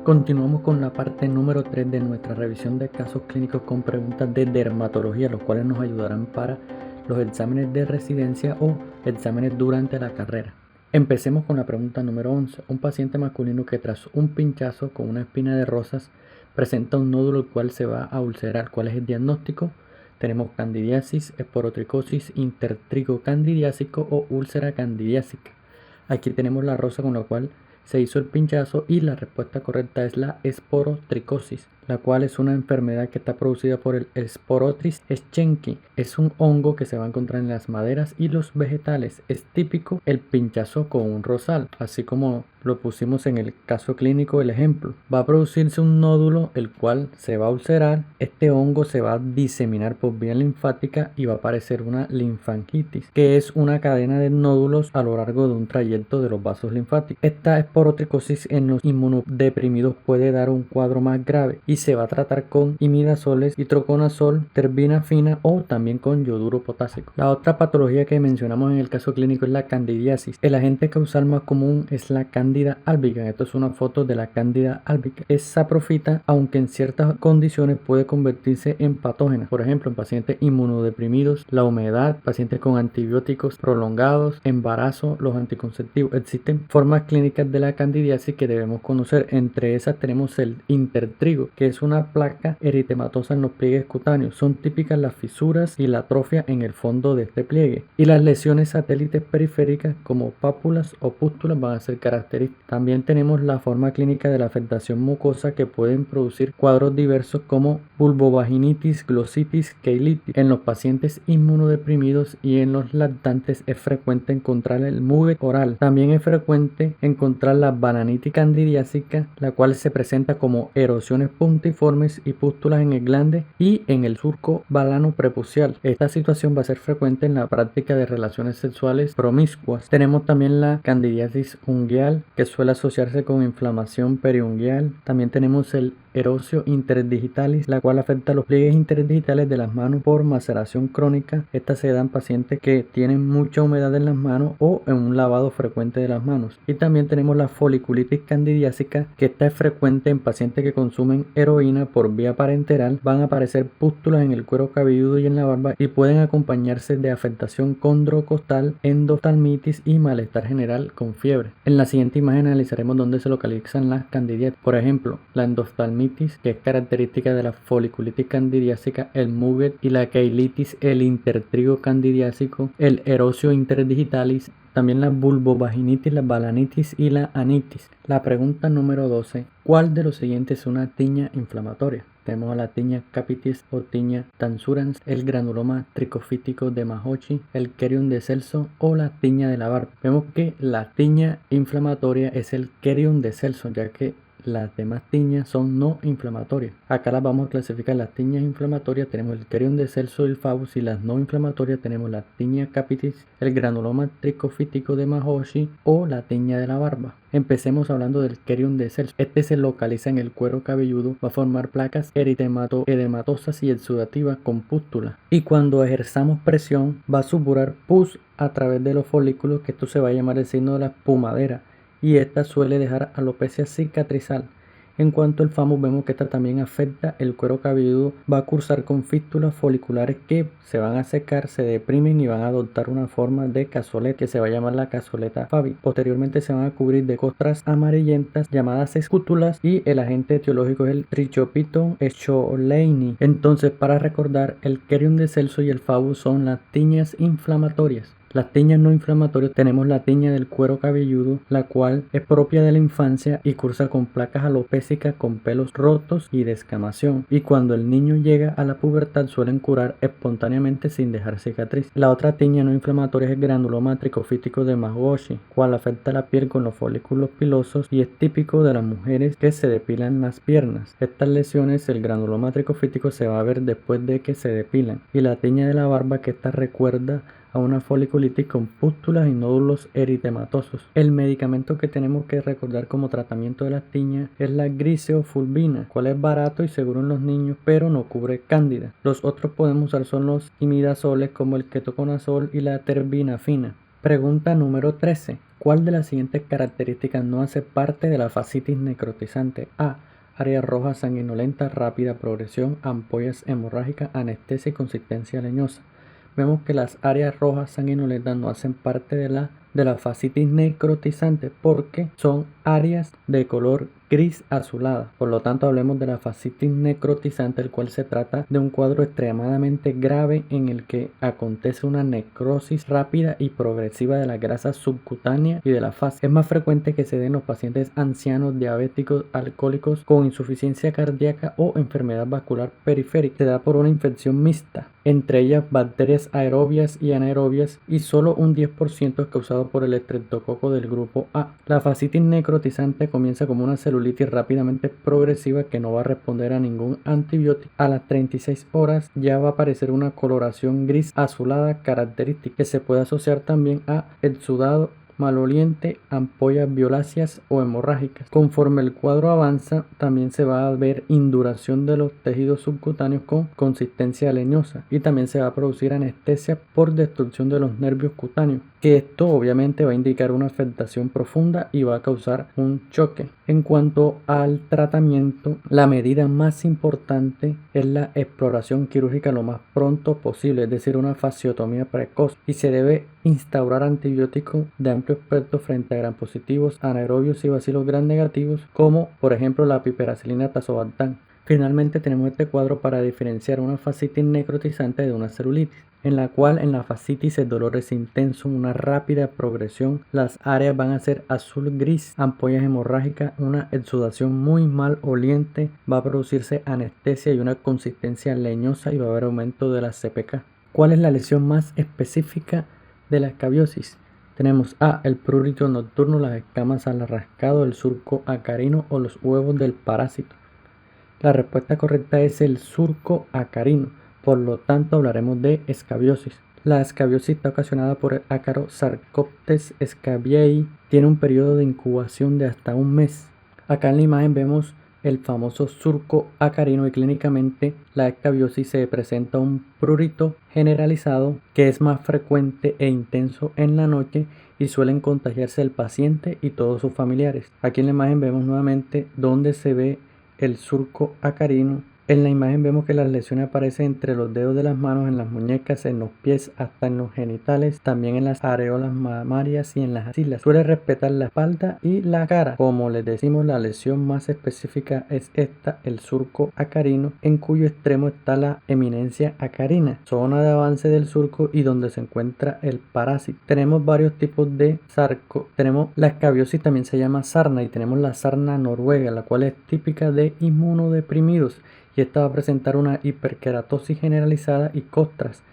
Continuamos con la parte número 3 de nuestra revisión de casos clínicos con preguntas de dermatología, los cuales nos ayudarán para los exámenes de residencia o exámenes durante la carrera. Empecemos con la pregunta número 11. Un paciente masculino que tras un pinchazo con una espina de rosas presenta un nódulo el cual se va a ulcerar. ¿Cuál es el diagnóstico? Tenemos candidiasis, esporotricosis, intertrigo candidiásico o úlcera candidiásica. Aquí tenemos la rosa con la cual se hizo el pinchazo y la respuesta correcta es la esporotricosis, la cual es una enfermedad que está producida por el Sporotris schenki. Es un hongo que se va a encontrar en las maderas y los vegetales. Es típico el pinchazo con un rosal, así como lo pusimos en el caso clínico, el ejemplo. Va a producirse un nódulo el cual se va a ulcerar. Este hongo se va a diseminar por vía linfática y va a aparecer una linfangitis, que es una cadena de nódulos a lo largo de un trayecto de los vasos linfáticos. Esta esporotricosis en los inmunodeprimidos puede dar un cuadro más grave y se va a tratar con imidazoles, itraconazol, terbinafina o también con yoduro potásico. La otra patología que mencionamos en el caso clínico es la candidiasis. El agente causal más común es la Cándida albicans. Esto es una foto de la Cándida albicans. Es saprofita, aunque en ciertas condiciones puede convertirse en patógena. Por ejemplo, en pacientes inmunodeprimidos, la humedad, pacientes con antibióticos prolongados, embarazo, los anticonceptivos. Existen formas clínicas de la candidiasis que debemos conocer. Entre esas tenemos el intertrigo, que es una placa eritematosa en los pliegues cutáneos. Son típicas las fisuras y la atrofia en el fondo de este pliegue. Y las lesiones satélites periféricas como pápulas o pústulas van a ser características. También tenemos la forma clínica de la afectación mucosa que pueden producir cuadros diversos como vulvovaginitis, glositis, keilitis. En los pacientes inmunodeprimidos y en los lactantes es frecuente encontrar el muget oral. También es frecuente encontrar la bananitis candidiásica, la cual se presenta como erosiones puntiformes y pústulas en el glande y en el surco balano prepucial. Esta situación va a ser frecuente en la práctica de relaciones sexuales promiscuas. Tenemos también la candidiasis ungueal, que suele asociarse con inflamación periungueal. También tenemos el erosio interdigitalis, la cual afecta a los pliegues interdigitales de las manos por maceración crónica. Esta se da en pacientes que tienen mucha humedad en las manos o en un lavado frecuente de las manos. Y también tenemos la foliculitis candidiásica, que esta es frecuente en pacientes que consumen heroína por vía parenteral. Van a aparecer pústulas en el cuero cabelludo y en la barba y pueden acompañarse de afectación condrocostal, endoftalmitis y malestar general con fiebre. En la siguiente imagen analizaremos dónde se localizan las candidiasis. Por ejemplo, la endoftalmitis, que es característica de la foliculitis candidiásica, el muget y la keilitis, el intertrigo candidiásico, el erosio interdigitalis, también la vulvovaginitis, la balanitis y la anitis. La pregunta número 12. ¿Cuál de los siguientes es una tiña inflamatoria? Tenemos a la tiña capitis o tiña tansurans, el granuloma tricofítico de Mahochi, el Kerium de Celso o la tiña de la barba. Vemos que la tiña inflamatoria es el Kerium de Celso, ya que las demás tiñas son no inflamatorias. Acá las vamos a clasificar. Las tiñas inflamatorias tenemos el Kerium de Celso y el Fagus, y las no inflamatorias tenemos la tiña capitis, el granuloma tricofítico de Mahochi o la tiña de la barba. Empecemos hablando del Kerium de Celso. Este se localiza en el cuero cabelludo, va a formar placas edematosas y exudativas con pústula. Y cuando ejerzamos presión va a supurar pus a través de los folículos, que esto se va a llamar el signo de la espumadera, y esta suele dejar alopecia cicatrizal. En cuanto al famus, vemos que esta también afecta el cuero cabelludo, va a cursar con fístulas foliculares que se van a secar, se deprimen y van a adoptar una forma de cazoleta que se va a llamar la cazoleta Fabi. Posteriormente se van a cubrir de costras amarillentas llamadas escútulas y el agente etiológico es el Trichopiton echoleini. Entonces, para recordar, el Kerium de Celso y el Fagus son las tiñas inflamatorias. Las tiñas no inflamatorias tenemos la tiña del cuero cabelludo, la cual es propia de la infancia y cursa con placas alopécicas con pelos rotos y descamación, y cuando el niño llega a la pubertad suelen curar espontáneamente sin dejar cicatriz. La otra tiña no inflamatoria es el granuloma tricofítico de Mahochi, cual afecta la piel con los folículos pilosos y es típico de las mujeres que se depilan las piernas. Estas lesiones, el granuloma tricofítico, se va a ver después de que se depilan, y la tiña de la barba, que esta recuerda a una foliculitis con pústulas y nódulos eritematosos. El medicamento que tenemos que recordar como tratamiento de las tiñas es la griseofulvina, cual es barato y seguro en los niños, pero no cubre cándida. Los otros podemos usar son los imidazoles como el ketoconazol y la terbinafina. Pregunta número 13. ¿Cuál de las siguientes características no hace parte de la fascitis necrotizante? A. Área roja sanguinolenta, rápida progresión, ampollas hemorrágicas, anestesia y consistencia leñosa. Vemos que las áreas rojas sanguinolentas no hacen parte de la fascitis necrotizante porque son áreas de color gris azulada. Por lo tanto, hablemos de la fascitis necrotizante, el cual se trata de un cuadro extremadamente grave en el que acontece una necrosis rápida y progresiva de la grasa subcutánea y de la fascia. Es más frecuente que se den en los pacientes ancianos, diabéticos, alcohólicos, con insuficiencia cardíaca o enfermedad vascular periférica. Se da por una infección mixta, entre ellas bacterias aerobias y anaerobias, y solo un 10% es causado por el estreptococo del grupo A. La fascitis necrotizante comienza como una celulitis rápidamente progresiva que no va a responder a ningún antibiótico. A las 36 horas ya va a aparecer una coloración gris azulada característica que se puede asociar también a exudado maloliente, ampollas violáceas o hemorrágicas. Conforme el cuadro avanza, también se va a ver induración de los tejidos subcutáneos con consistencia leñosa, y también se va a producir anestesia por destrucción de los nervios cutáneos, que esto obviamente va a indicar una afectación profunda y va a causar un choque. En cuanto al tratamiento, la medida más importante es la exploración quirúrgica lo más pronto posible, es decir, una fasciotomía precoz, y se debe instaurar antibióticos de amplio espectro frente a gram positivos, anaerobios y bacilos gram negativos, como por ejemplo la piperacilina tazobactam. Finalmente tenemos este cuadro para diferenciar una fascitis necrotizante de una celulitis, en la cual en la fascitis el dolor es intenso, una rápida progresión, las áreas van a ser azul-gris, ampollas hemorrágicas, una exudación muy mal oliente, va a producirse anestesia y una consistencia leñosa, y va a haber aumento de la CPK. ¿Cuál es la lesión más específica de la escabiosis? Tenemos A. El prurito nocturno, las escamas al rascado, el surco acarino o los huevos del parásito. La respuesta correcta es el surco acarino, por lo tanto hablaremos de escabiosis. La escabiosis está ocasionada por el ácaro Sarcoptes scabiei, tiene un periodo de incubación de hasta un mes. Acá en la imagen vemos el famoso surco acarino, y clínicamente la escabiosis se presenta un prurito generalizado que es más frecuente e intenso en la noche y suelen contagiarse el paciente y todos sus familiares. Aquí en la imagen vemos nuevamente donde se ve el surco acarino. En la imagen vemos que las lesiones aparecen entre los dedos de las manos, en las muñecas, en los pies, hasta en los genitales, también en las areolas mamarias y en las axilas. Suele respetar la espalda y la cara. Como les decimos, la lesión más específica es esta, el surco acarino, en cuyo extremo está la eminencia acarina, zona de avance del surco y donde se encuentra el parásito. Tenemos varios tipos de sarco. Tenemos la escabiosis, también se llama sarna, y tenemos la sarna noruega, la cual es típica de inmunodeprimidos, y esta va a presentar una hiperkeratosis generalizada y costras.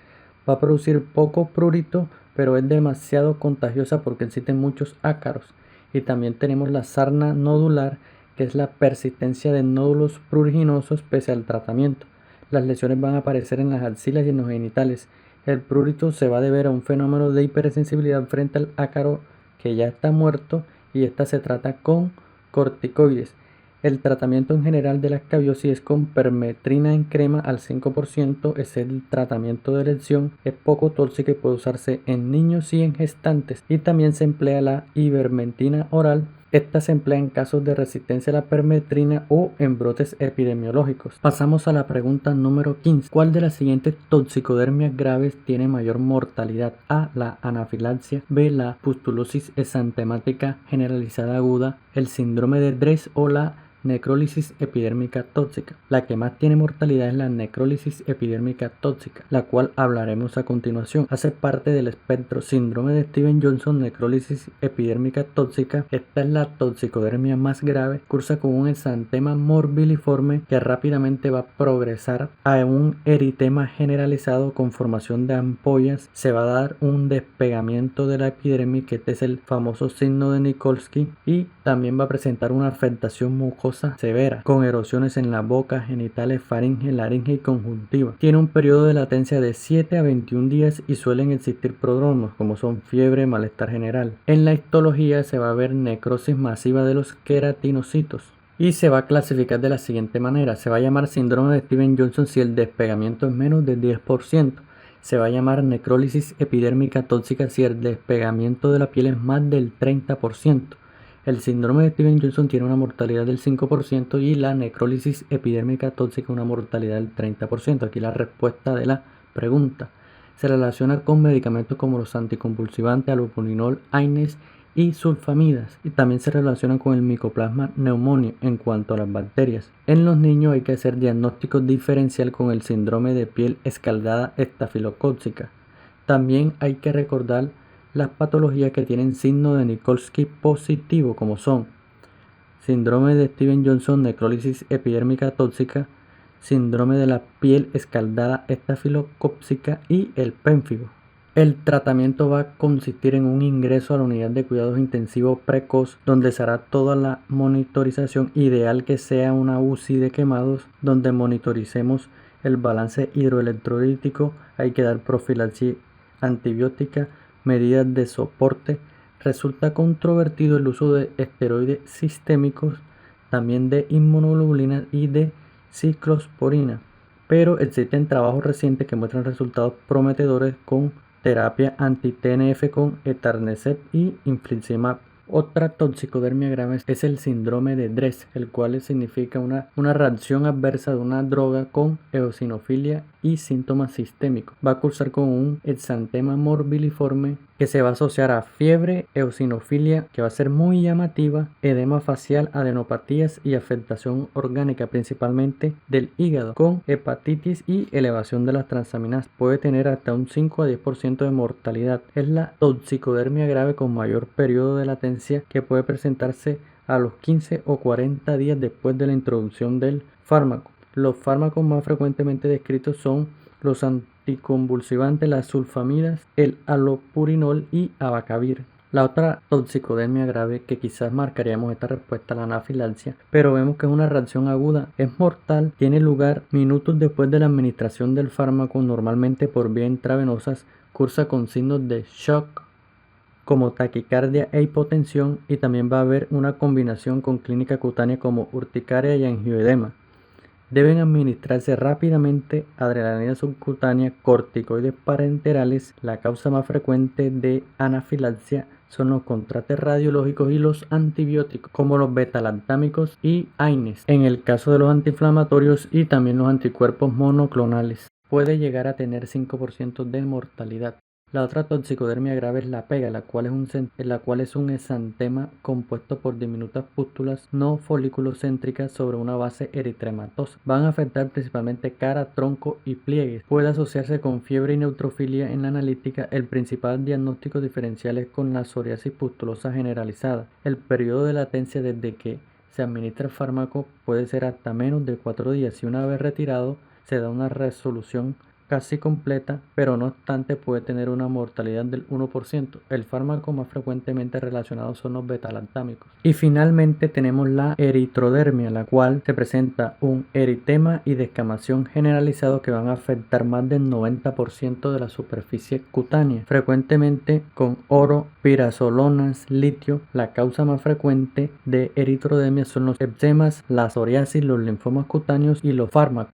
Va a producir poco prurito, pero es demasiado contagiosa porque existen muchos ácaros. Y también tenemos la sarna nodular, que es la persistencia de nódulos pruriginosos pese al tratamiento. Las lesiones van a aparecer en las axilas y en los genitales. El prurito se va a deber a un fenómeno de hipersensibilidad frente al ácaro que ya está muerto, y esta se trata con corticoides. El tratamiento en general de la escabiosis es con permetrina en crema al 5%, es el tratamiento de elección, es poco tóxico y puede usarse en niños y en gestantes, y también se emplea la ivermectina oral. Esta se emplea en casos de resistencia a la permetrina o en brotes epidemiológicos. Pasamos a la pregunta número 15. ¿Cuál de las siguientes toxicodermias graves tiene mayor mortalidad? A. La anafilaxia. B. La pustulosis exantemática generalizada aguda, el síndrome de Dress o la necrólisis epidérmica tóxica. La que más tiene mortalidad es la necrólisis epidérmica tóxica, la cual hablaremos a continuación. Hace parte del espectro síndrome de Stevens-Johnson, necrólisis epidérmica tóxica. Esta es la toxicodermia más grave, cursa con un exantema morbiliforme que rápidamente va a progresar a un eritema generalizado con formación de ampollas. Se va a dar un despegamiento de la epidermis, que este es el famoso signo de Nikolsky, y también va a presentar una afectación mucosa severa, con erosiones en la boca, genitales, faringe, laringe y conjuntiva. Tiene un periodo de latencia de 7 a 21 días y suelen existir prodromas como son fiebre, malestar general. En la histología se va a ver necrosis masiva de los queratinocitos y se va a clasificar de la siguiente manera. Se va a llamar síndrome de Stevens-Johnson si el despegamiento es menos del 10%. se va a llamar necrólisis epidérmica tóxica si el despegamiento de la piel es más del 30%. El síndrome de Stevens-Johnson tiene una mortalidad del 5% y la necrólisis epidérmica tóxica una mortalidad del 30%. Aquí la respuesta de la pregunta. Se relaciona con medicamentos como los anticonvulsivantes, allopurinol, AINES y sulfamidas, y también se relaciona con el Mycoplasma pneumoniae en cuanto a las bacterias. En los niños hay que hacer diagnóstico diferencial con el síndrome de piel escaldada estafilocócica. También hay que recordar las patologías que tienen signo de Nikolsky positivo, como son síndrome de Stevens-Johnson, necrólisis epidérmica tóxica, síndrome de la piel escaldada estafilocócica y el pénfigo. El tratamiento va a consistir en un ingreso a la unidad de cuidados intensivos precoz, donde se hará toda la monitorización, ideal que sea una UCI de quemados, donde monitoricemos el balance hidroelectrolítico. Hay que dar profilaxis antibiótica, medidas de soporte. Resulta controvertido el uso de esteroides sistémicos, también de inmunoglobulinas y de ciclosporina, pero existen trabajos recientes que muestran resultados prometedores con terapia anti-TNF con etanercept y infliximab. Otra toxicodermia grave es el síndrome de Dress, el cual significa una reacción adversa de una droga con eosinofilia y síntomas sistémicos. Va a cursar con un exantema morbiliforme que se va a asociar a fiebre, eosinofilia, que va a ser muy llamativa, edema facial, adenopatías y afectación orgánica, principalmente del hígado, con hepatitis y elevación de las transaminasas. Puede tener hasta un 5 a 10% de mortalidad. Es la toxicodermia grave con mayor periodo de latencia, que puede presentarse a los 15 o 40 días después de la introducción del fármaco. Los fármacos más frecuentemente descritos son los anticonvulsivantes, las sulfamidas, el allopurinol y abacavir. La otra toxicodermia grave que quizás marcaríamos esta respuesta a la anafilaxia, pero vemos que es una reacción aguda, es mortal, tiene lugar minutos después de la administración del fármaco, normalmente por vía intravenosa, cursa con signos de shock como taquicardia e hipotensión, y también va a haber una combinación con clínica cutánea como urticaria y angioedema. Deben administrarse rápidamente adrenalina subcutánea, corticoides parenterales. La causa más frecuente de anafilaxia son los contrastes radiológicos y los antibióticos, como los beta-lactámicos y AINES, en el caso de los antiinflamatorios, y también los anticuerpos monoclonales. Puede llegar a tener 5% de mortalidad. La otra toxicodermia grave es la pega, la cual es un exantema compuesto por diminutas pústulas no foliculocéntricas sobre una base eritematosa. Van a afectar principalmente cara, tronco y pliegues. Puede asociarse con fiebre y neutrofilia en la analítica. El principal diagnóstico diferencial es con la psoriasis pustulosa generalizada. El periodo de latencia desde que se administra el fármaco puede ser hasta menos de 4 días, y una vez retirado se da una resolución casi completa, pero no obstante puede tener una mortalidad del 1%. El fármaco más frecuentemente relacionado son los beta-lactámicos. Y finalmente tenemos la eritrodermia, la cual se presenta un eritema y descamación generalizado que van a afectar más del 90% de la superficie cutánea, frecuentemente con oro, pirazolonas, litio. La causa más frecuente de eritrodermia son los eczemas, la psoriasis, los linfomas cutáneos y los fármacos.